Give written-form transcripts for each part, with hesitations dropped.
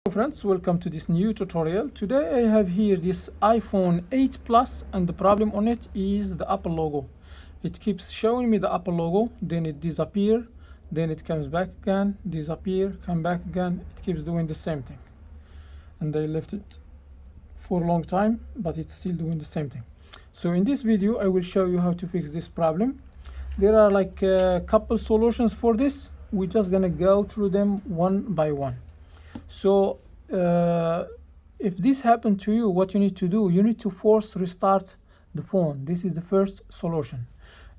Hello friends, welcome to this new tutorial. Today I have here this iPhone 8 Plus, and the problem on it is the Apple logo. It keeps showing me the Apple logo, then it disappears, then it comes back again, disappear, come back again. It keeps doing the same thing, and I left it for a long time, but it's still doing the same thing. So in this video I will show you how to fix this problem. There are like a couple solutions for this. We're just gonna go through them one by one. So if this happened to you, what you need to do, you need to force restart the phone. This is the first solution.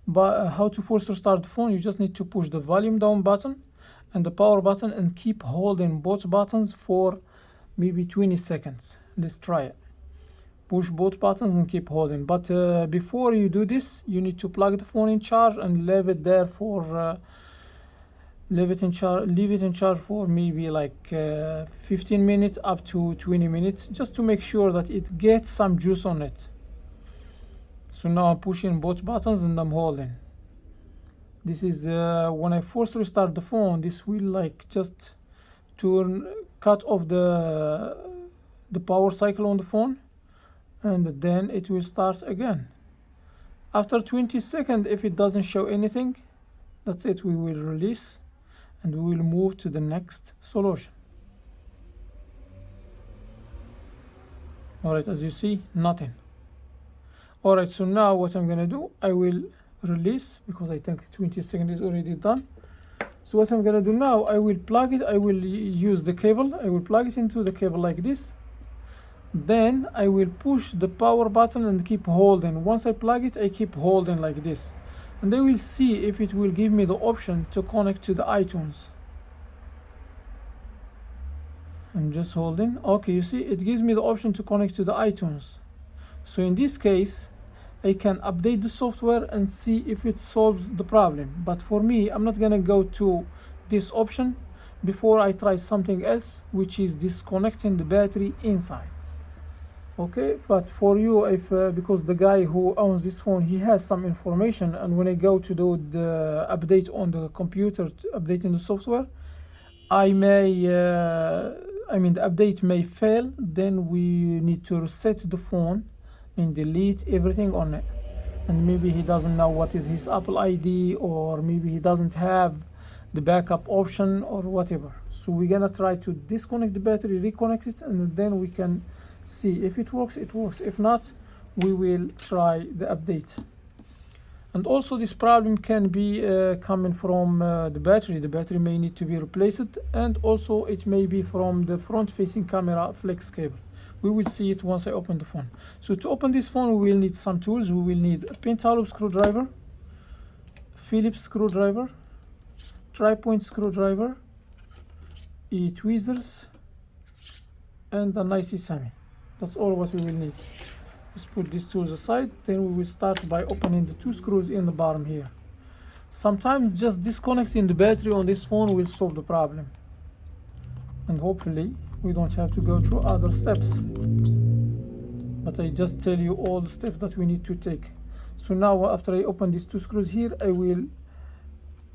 But how to force restart the phone? You just need to push the volume down button and the power button and keep holding both buttons for maybe 20 seconds. Let's try it. Push both buttons and keep holding. But before you do this, you need to plug the phone in charge and leave it there for leave it in charge for maybe like 15 minutes up to 20 minutes, just to make sure that it gets some juice on it. So now I'm pushing both buttons and I'm holding. This is when I force restart the phone, this will like just cut off the power cycle on the phone, and then it will start again. After 20 seconds, if it doesn't show anything, that's it. We will release and we will move to the next solution. Alright, as you see, nothing. Alright, so now what I'm gonna do, I will release because I think 20 seconds is already done. So what I'm gonna do now, I will plug it. I will use the cable. I will plug it into the cable like this. Then I will push the power button and keep holding. Once I plug it, I keep holding like this. And I will see if it will give me the option to connect to the iTunes. I'm just holding. Okay, you see, it gives me the option to connect to the iTunes. So in this case, I can update the software and see if it solves the problem. But for me, I'm not gonna go to this option before I try something else, which is disconnecting the battery inside. Okay, but for you, if because the guy who owns this phone, he has some information, and when I go to do the update on the computer, updating the software, I may the update may fail. Then we need to reset the phone and delete everything on it. And maybe he doesn't know what is his Apple ID, or maybe he doesn't have the backup option or whatever. So we're gonna try to disconnect the battery, reconnect it, and then we can see if it works. It works. If not, we will try the update. And also this problem can be coming from the battery. The battery may need to be replaced, and also it may be from the front facing camera flex cable. We will see it once I open the phone. So to open this phone, we will need some tools. We will need a pentalobe screwdriver, Phillips screwdriver, tri-point screwdriver, tweezers, and a nice semi. That's all what we will need. Let's put these tools aside. Then we will start by opening the two screws in the bottom here. Sometimes just disconnecting the battery on this phone will solve the problem, and hopefully we don't have to go through other steps. But I just tell you all the steps that we need to take. So now after I open these two screws here, I will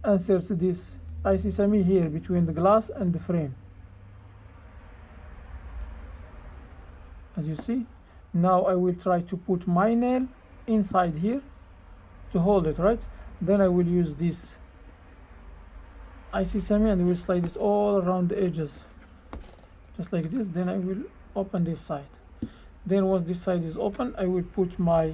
insert this IC semi here between the glass and the frame. As you see, now I will try to put my nail inside here to hold it, right? Then I will use this IC semi and I will slide this all around the edges, just like this. Then I will open this side. Then once this side is open, I will put my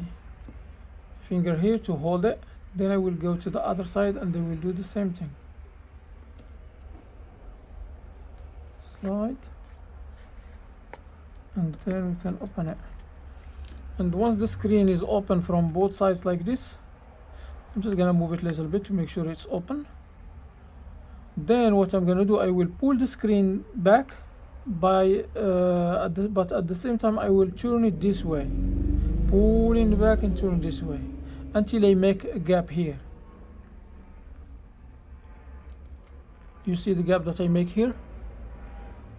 finger here to hold it. Then I will go to the other side and I will do the same thing. Slide. And then we can open it. And once the screen is open from both sides like this, I'm just gonna move it a little bit to make sure it's open. Then what I'm gonna do, I will pull the screen back by but at the same time I will turn it this way, pulling back and turn this way until I make a gap here. You see the gap that I make here?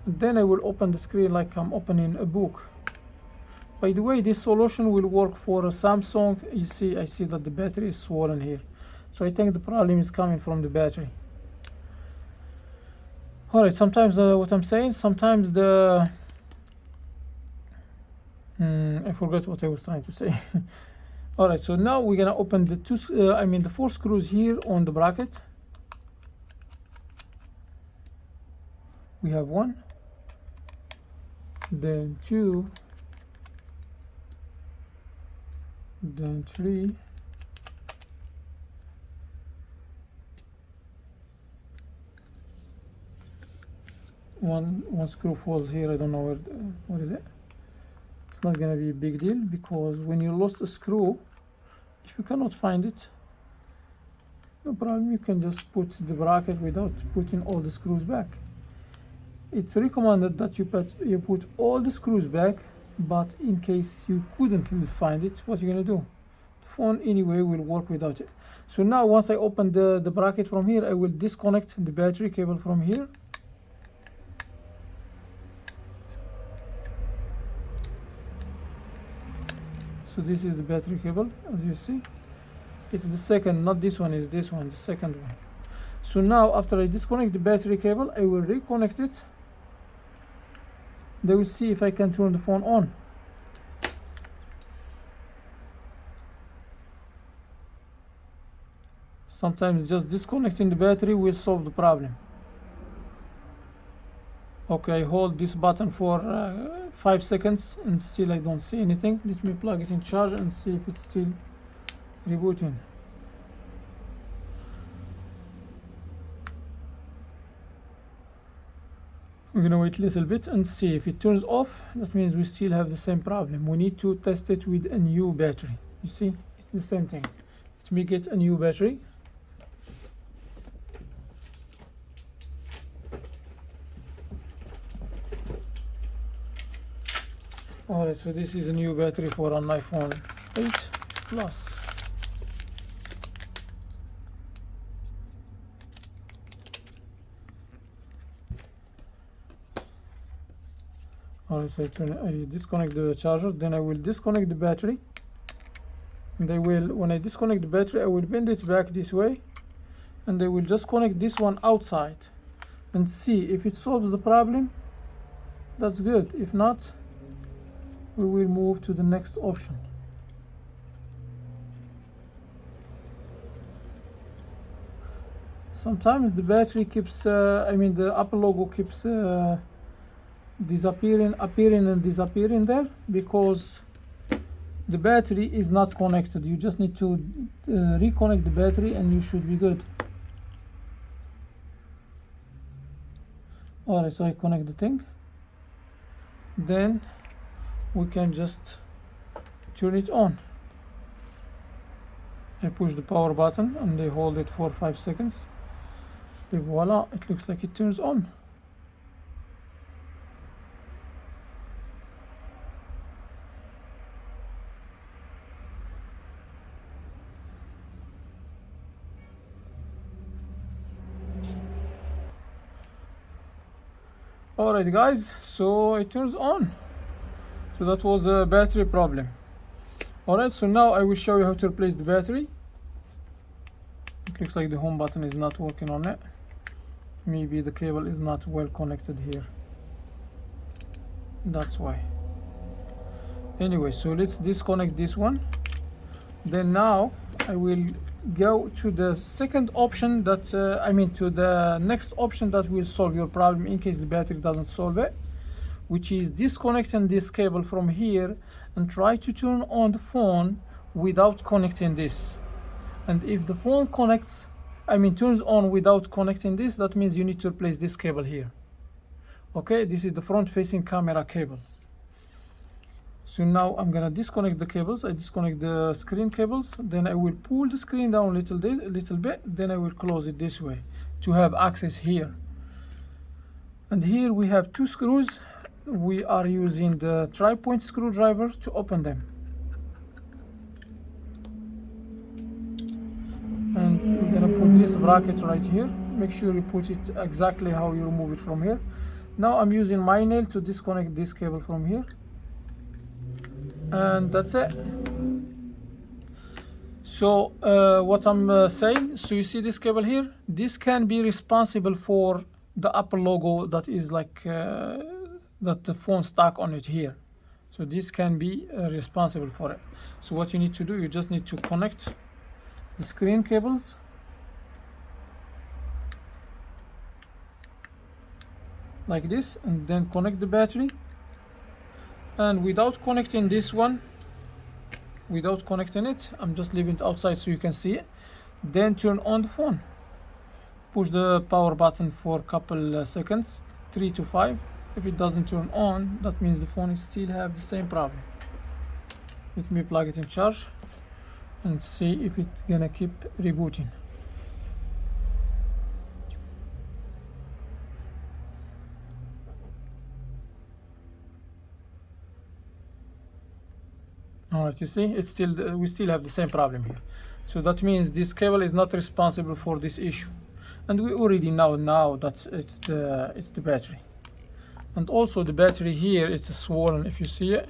Then I will open the screen like I'm opening a book. By the way, this solution will work for a Samsung. You see, I see that the battery is swollen here. So I think the problem is coming from the battery. All right, sometimes what I'm saying, sometimes the I forgot what I was trying to say. All right, so now we're gonna open the the 4 screws here on the bracket. We have 1, then 2, then 3, one screw falls here. I don't know where what is it. It's not gonna be a big deal, because when you lost a screw, if you cannot find it, no problem, you can just put the bracket without putting all the screws back. It's recommended that you put all the screws back, but in case you couldn't find it, what you're gonna do? The phone anyway will work without it. So now once I open the bracket from here, I will disconnect the battery cable from here. So this is the battery cable, as you see. It's the second, not this one, is this one, the second one. So now after I disconnect the battery cable, I will reconnect it. They will see if I can turn the phone on. Sometimes just disconnecting the battery will solve the problem. Okay, hold this button for 5 seconds and still I don't see anything. Let me plug it in charge and see if it's still rebooting. We're gonna wait a little bit and see if it turns off. That means we still have the same problem. We need to test it with a new battery. You see, it's the same thing. Let me get a new battery. Alright, so this is a new battery for an iPhone 8 Plus. Alright, so I disconnect the charger, then I will disconnect the battery. And when I disconnect the battery, I will bend it back this way, and I will just connect this one outside and see if it solves the problem. That's good. If not, we will move to the next option. Sometimes the battery keeps, the Apple logo keeps appearing and disappearing there because the battery is not connected. You just need to reconnect the battery and you should be good. Alright, so I connect the thing. Then we can just turn it on. I push the power button and I hold it for 5 seconds. Et voila, it looks like it turns on. Alright guys, so it turns on. So that was a battery problem. Alright, so now I will show you how to replace the battery. It looks like the home button is not working on it. Maybe the cable is not well connected here. That's why. Anyway, so let's disconnect this one. Then now I will go to the second option that to the next option that will solve your problem in case the battery doesn't solve it, which is disconnecting this cable from here and try to turn on the phone without connecting this. And if the phone turns on without connecting this, that means you need to replace this cable here. Okay, this is the front facing camera cable. So now I'm gonna disconnect the cables. I disconnect the screen cables, then I will pull the screen down a little bit, then I will close it this way to have access here. And here we have 2 screws. We are using the tri-point screwdriver to open them. And we're gonna put this bracket right here. Make sure you put it exactly how you remove it from here. Now I'm using my nail to disconnect this cable from here. And that's it. So what I'm saying, so you see this cable here, this can be responsible for the Apple logo that is like that the phone stuck on it here. So this can be responsible for it. So what you need to do, you just need to connect the screen cables like this, and then connect the battery, and without connecting this one, without connecting it, I'm just leaving it outside so you can see it, then turn on the phone. Push the power button for a couple seconds, 3 to 5. If it doesn't turn on, that means the phone still have the same problem. Let me plug it in charge and see if it's gonna keep rebooting. All right, you see, it's still we still have the same problem here. So that means this cable is not responsible for this issue, and we already know now that it's the battery. And also the battery here, it's swollen, if you see it.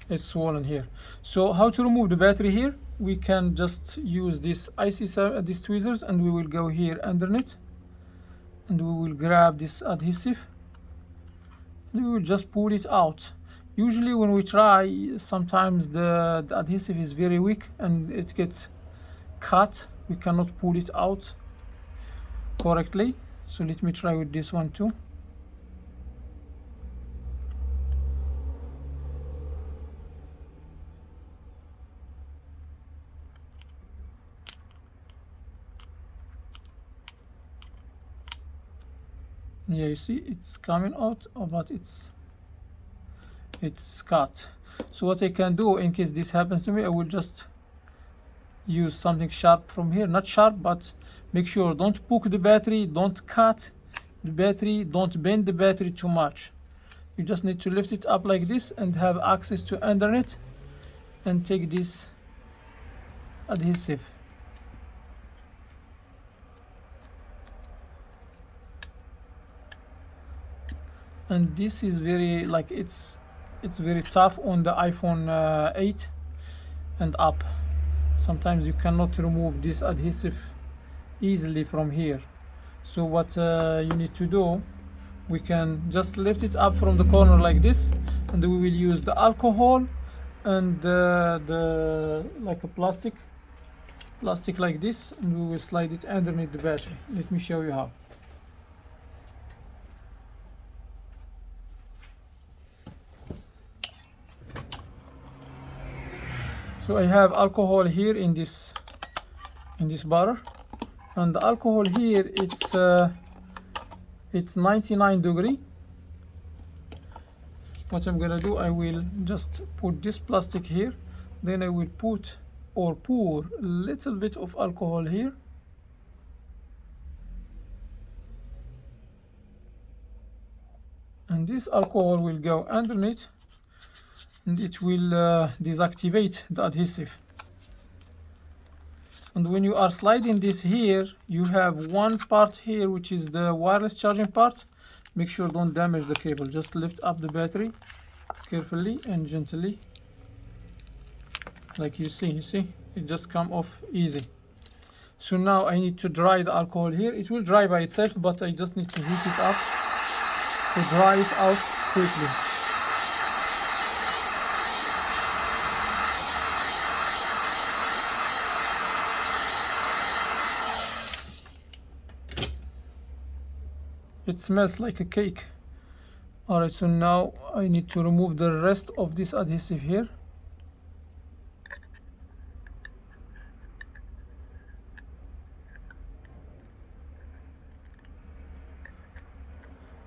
It's swollen here. So how to remove the battery here? We can just use this these tweezers, and we will go here underneath, and we will grab this adhesive, and we will just pull it out. Usually when we try, sometimes the adhesive is very weak and it gets cut. We cannot pull it out correctly. So let me try with this one too. Yeah, you see it's coming out, but it's cut. So what I can do in case this happens to me, I will just use something sharp from here, not sharp, but make sure don't poke the battery, don't cut the battery, don't bend the battery too much. You just need to lift it up like this and have access to underneath, and take this adhesive. And this is very, like, it's very tough on the iPhone 8 and up. Sometimes you cannot remove this adhesive easily from here. So what you need to do, we can just lift it up from the corner like this, and we will use the alcohol and the like a plastic like this, and we will slide it underneath the battery. Let me show you how. So I have alcohol here in this bottle, and the alcohol here, it's 99 degree. What I'm gonna do, I will just put this plastic here, then I will put or pour a little bit of alcohol here, and this alcohol will go underneath, and it will deactivate the adhesive. And when you are sliding this here, you have one part here which is the wireless charging part. Make sure don't damage the cable. Just lift up the battery carefully and gently, like you see it just come off easy. So now I need to dry the alcohol here. It will dry by itself, but I just need to heat it up to dry it out quickly. It smells like a cake. Alright, so now I need to remove the rest of this adhesive here.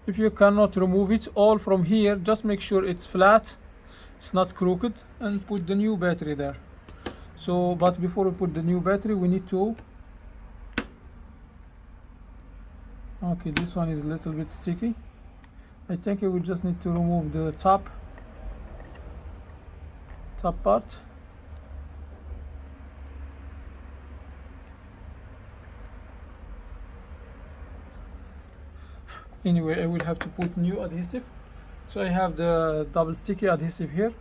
If you cannot remove it all from here, just make sure it's flat, it's not crooked, and put the new battery there. So, but before we put the new battery, we need to, okay, this one is a little bit sticky. I think I will just need to remove the top part. Anyway, I will have to put new adhesive. So I have the double sticky adhesive here.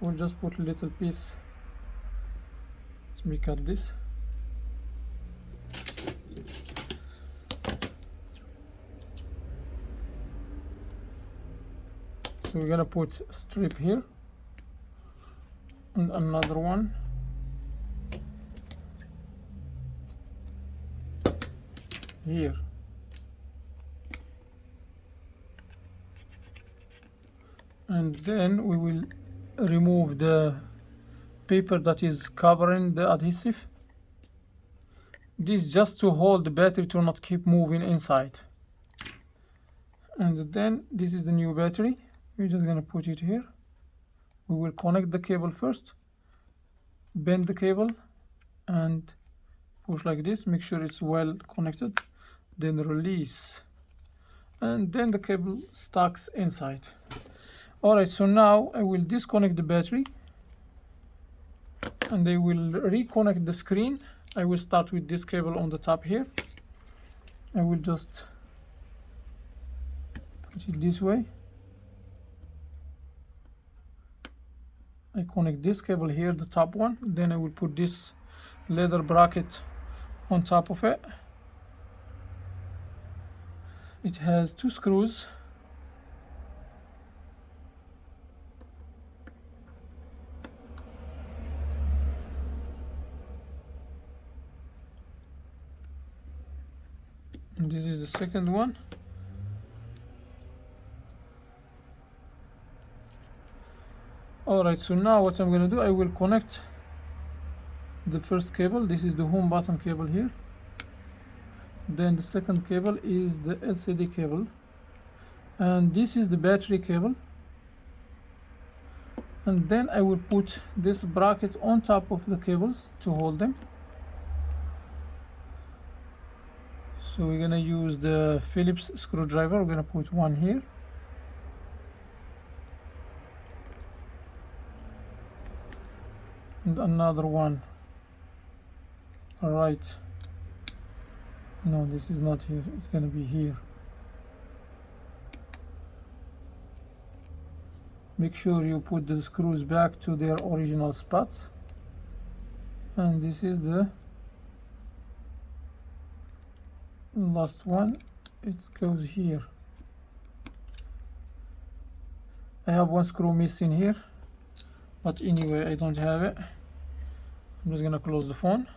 We'll just put a little piece. Let me cut this. so we're gonna put a strip here and another one here, and then we will remove the paper that is covering the adhesive. This just to hold the battery to not keep moving inside. And then this is the new battery. We're just gonna put it here. We will connect the cable first, bend the cable and push like this, make sure it's well connected, then release, and then the cable stucks inside. Alright, so now I will disconnect the battery and I will reconnect the screen. I will start with this cable on the top here. I will just put it this way. I connect this cable here, the top one, then I will put this leather bracket on top of it. It has 2 screws. And this is the second one. Alright, so now what I'm gonna do, I will connect the first cable. This is the home button cable here. Then the second cable is the LCD cable, and this is the battery cable. And then I will put this bracket on top of the cables to hold them. So we're gonna use the Phillips screwdriver. We're gonna put one here. And another one. Alright. No, this is not here. It's gonna be here. Make sure you put the screws back to their original spots. And this is the last one. It goes here. I have one screw missing here, but anyway, I don't have it. I'm just gonna close the phone.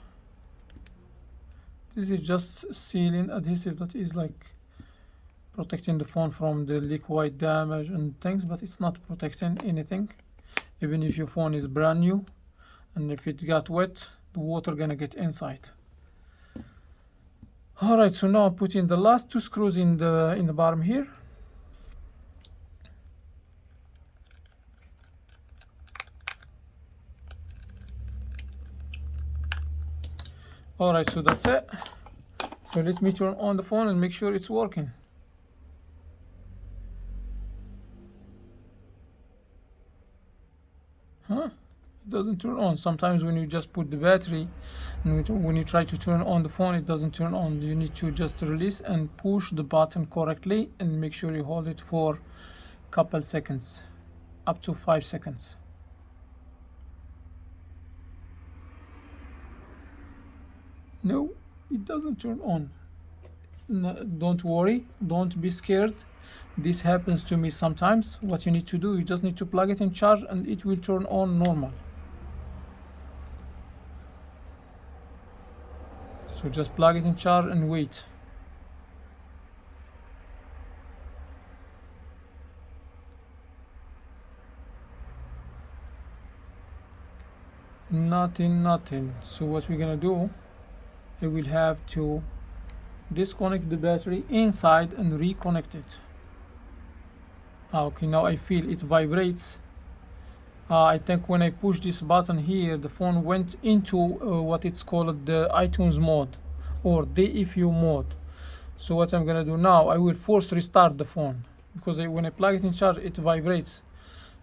This is just sealing adhesive that is like protecting the phone from the liquid damage and things, but it's not protecting anything. Even if your phone is brand new, and if it got wet, the water gonna get inside. Alright, so now I'm putting the last 2 screws in the bottom here. Alright, so that's it. So let me turn on the phone and make sure it's working. It doesn't turn on. Sometimes when you just put the battery and when you try to turn on the phone, it doesn't turn on. You need to just release and push the button correctly and make sure you hold it for a couple seconds, up to 5 seconds. No, it doesn't turn on. No, don't worry, don't be scared. This happens to me sometimes. What you need to do, you just need to plug it in charge and it will turn on normal. So just plug it in charge and wait. Nothing. So what we're gonna do, I will have to disconnect the battery inside and reconnect it. Okay, now I feel it vibrates. I think when I push this button here, the phone went into what it's called the iTunes mode or DFU mode. So what I'm gonna do now, I will force restart the phone because when I plug it in charge, it vibrates.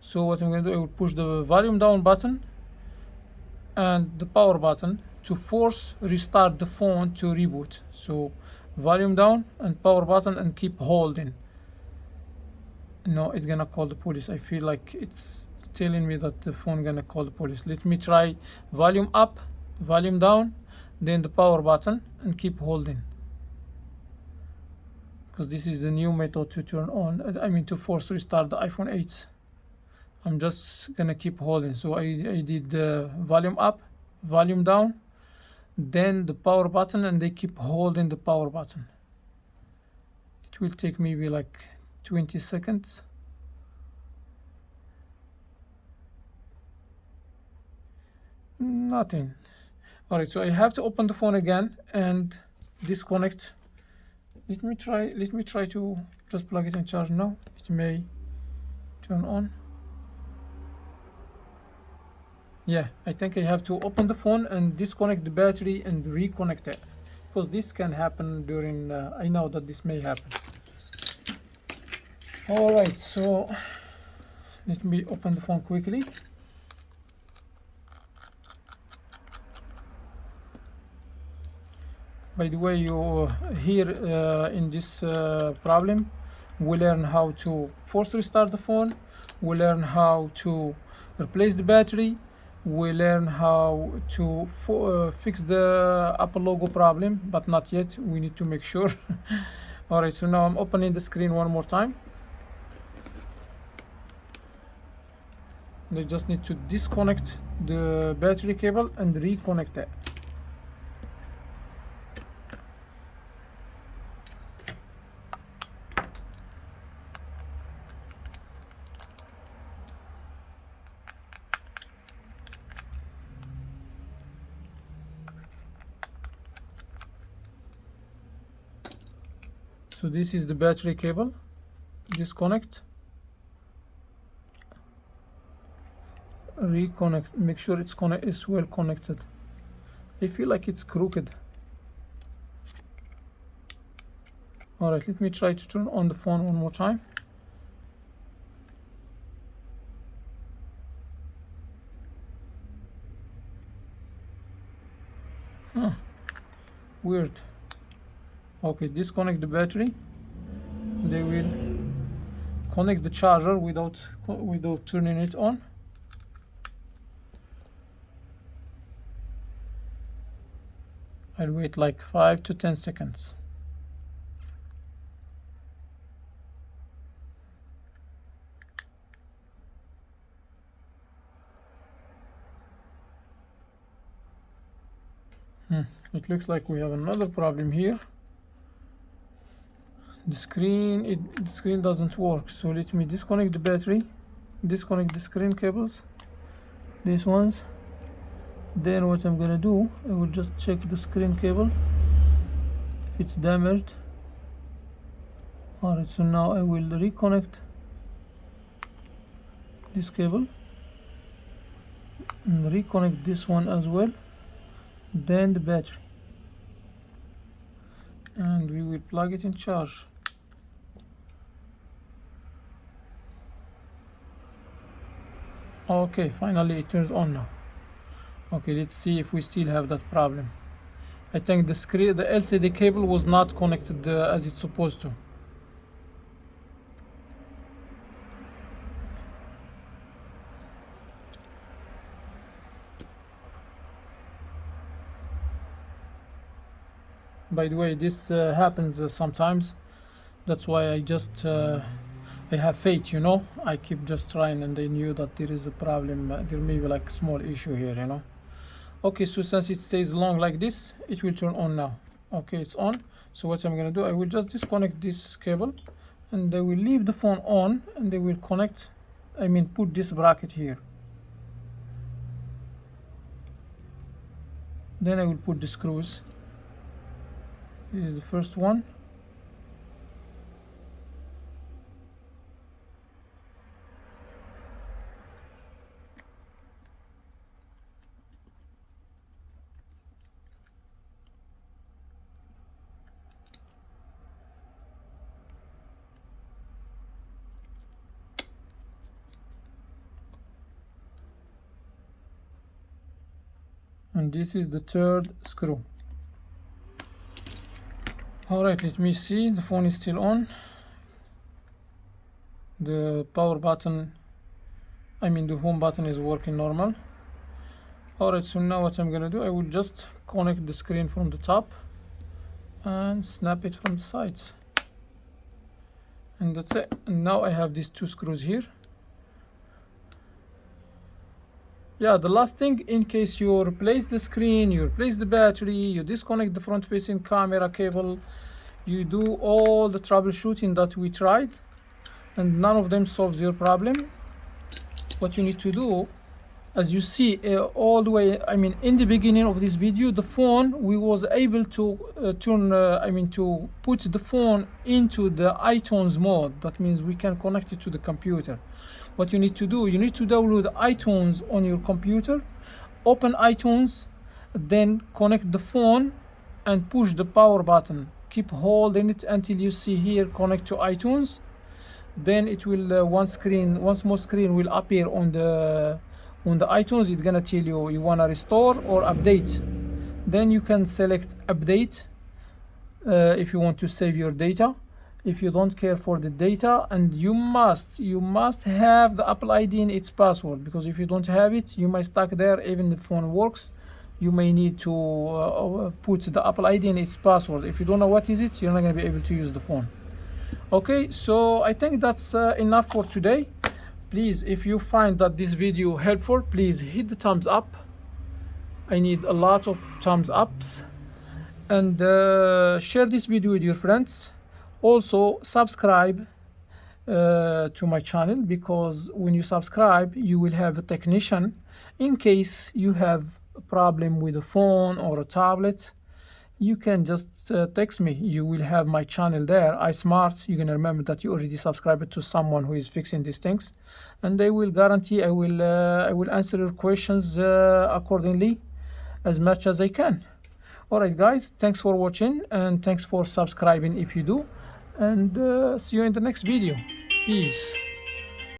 So what I'm gonna do, I will push the volume down button and the power button to force restart the phone to reboot. So volume down and power button and keep holding. No, it's gonna call the police. I feel like it's telling me that the phone gonna call the police. Let me try volume up, volume down, then the power button and keep holding. because this is the new method to turn on, I mean to force restart the iPhone 8. I'm just gonna keep holding. So I did the volume up, volume down, then the power button, and they keep holding the power button. It will take maybe like 20 seconds. Nothing. All right, so I have to open the phone again and disconnect. Let me try to just plug it in charge now. It may turn on. Yeah, I think I have to open the phone and disconnect the battery and reconnect it, because this can happen during I know that this may happen. All right, so let me open the phone quickly. By the way, you here in this problem, we learn how to force restart the phone, we learn how to replace the battery, we learn how to fix the Apple logo problem, but not yet. We need to make sure. All right, so now I'm opening the screen one more time. They just need to disconnect the battery cable and reconnect it. So this is the battery cable. Disconnect, reconnect, make sure it's well connected. I feel like it's crooked. All right, let me try to turn on the phone one more time. Weird. Okay, disconnect the battery. They will connect the charger without turning it on. I'll wait like 5 to 10 seconds. It looks like we have another problem here. The screen doesn't work, so let me disconnect the battery, disconnect the screen cables, these ones. Then what I'm gonna do, I will just check the screen cable if it's damaged. Alright, so now I will reconnect this cable and reconnect this one as well, then the battery, and we will plug it in charge. Okay, finally it turns on now. Okay, let's see if we still have that problem. I think the LCD cable was not connected as it's supposed to. By the way, this happens sometimes. That's why I just I have faith, you know. I keep just trying, and I knew that there is a problem. There may be like a small issue here, you know. Okay, so since it stays long like this, it will turn on now. Okay, it's on. So what I'm gonna do, I will just disconnect this cable, and I will leave the phone on, and they will connect, I mean put this bracket here. Then I will put the screws. This is the first one. And this is the third screw. Alright, let me see, the phone is still on. The power button, I mean the home button, is working normal. Alright, so now what I'm gonna do, I will just connect the screen from the top and snap it from the sides. and that's it. And now I have these two screws here. Yeah, the last thing, in case you replace the screen, you replace the battery, you disconnect the front facing camera cable, you do all the troubleshooting that we tried and none of them solves your problem, what you need to do, as you see all the way, in the beginning of this video, the phone, we was able to to put the phone into the iTunes mode. That means we can connect it to the computer. What you need to do, you need to download iTunes on your computer, open iTunes, then connect the phone and push the power button. Keep holding it until you see here connect to iTunes. Then it will one small screen will appear on the iTunes. It's gonna tell you you wanna restore or update. Then you can select update if you want to save your data. If you don't care for the data, and you must have the Apple ID and its password, because if you don't have it, you might stuck there even if the phone works. You may need to put the Apple ID and its password. If you don't know what is it, you're not going to be able to use the phone. Okay, so I think that's enough for today. Please, if you find that this video helpful, please hit the thumbs up. I need a lot of thumbs ups, and share this video with your friends. Also subscribe to my channel, because when you subscribe you will have a technician. In case you have a problem with a phone or a tablet, you can just text me. You will have my channel there, iSmart. You can remember that you already subscribed to someone who is fixing these things, and I will guarantee I will answer your questions accordingly as much as I can. Alright guys, thanks for watching, and thanks for subscribing if you do, and see you in the next video. Peace.